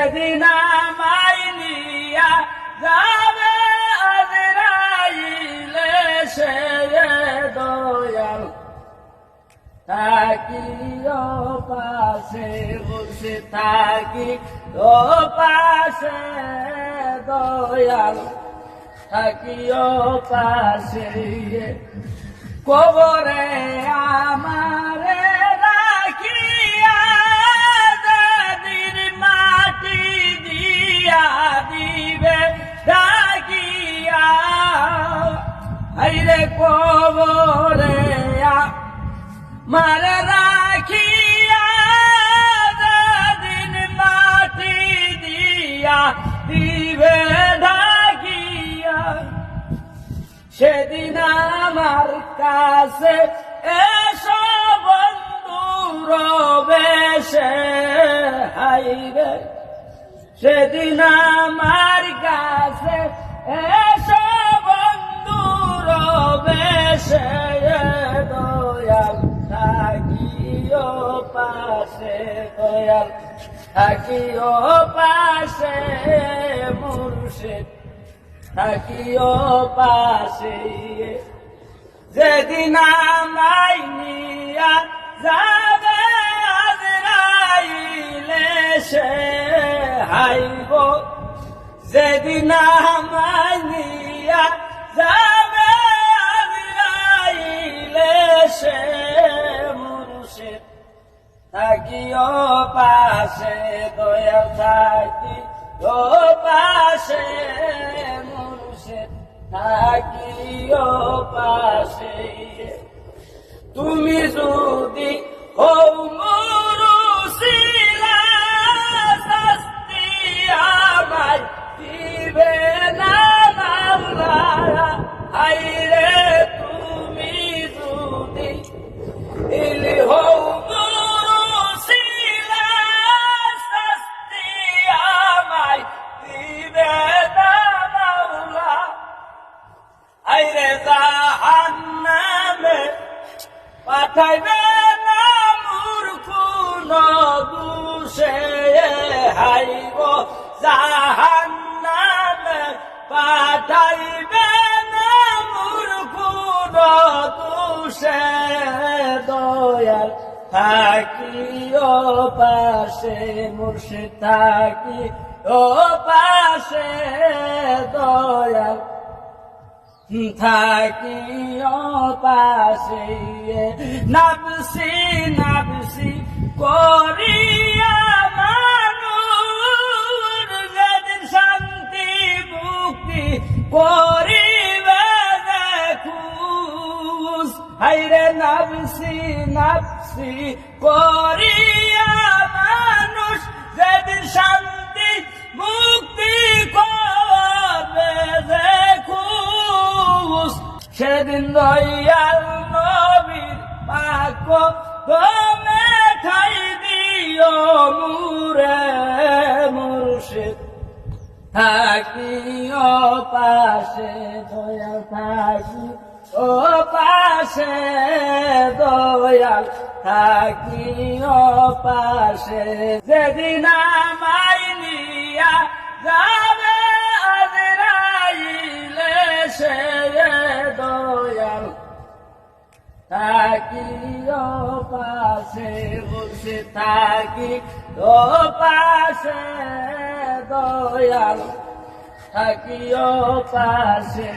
যেদিন আমায় নিয়া যাবে আজরাইলে সে দয়াল থাকি ও পাশে বসে থাকি ও পাশে দয়াল থাকি ও পাশে কবরে আমারে রাখিয়া দাদির মাটি দিয়া দিবে ডাকিয়া হাইরে কবরে মারে রাখিয়া দাদির মাটি দিয়া দিবে ডাকিয়া সেদিন আমার কাছে এসো বন্ধু রবেশে হাইরে সেদিন আমার কাছে এসো বন্ধু রবেশে দয়াল থাকিও পাশে দয়াল থাকিও পাশে মুর্শিদ থাকিও পাশে যেদিন আমায় নিয়া যাবে আজরাইলে সে হাইব যেদিন আমায় নিয়া যাবে আজরাইলে সে মুর্শিদ থাকিও পাশে দয়াল থাকি ও পাশে মুর্শিদ থাকিও পাশে তুমি যদি হও মুরুসিলা শাস্তি আমায় দিবে না মাওলা হায়রে তুমি যদি ইলি হও মুরুসিলা শাস্তি আমায় দিবে না মাওলা হায়রে জাহান্নামে পাঠাইবে না মূর্খ নদুষে হাইব জাহান্নামে পাঠাইবে না মূর্খ নদুষে দয়াল থাকিও পাশে মুর্শিদ থাকি ও পাশে দয়াল থাকিও পাশে নাবসি নাবসি করিয়া মানুষ যেদিন শান্তি মুক্তি করিবে দেখুস হাইরে নাবসি নাবসি করিয়া মানুষ যেদিন শান্তি মুক্তি করবে দেখুস সেদিন দয়াল নবীর পাক তুমি ঠাই দিও মুরে মুর্শিদ থাকিও পাশে দয়াল থাকি ও পাশে দয়াল থাকিও পাশে যেদিন আমায় নিয়া যাবে আজরাইলে সে দয়াল থাকিও পাশে বসে থাকি ও পাশে দয়াল থাকিও পাশে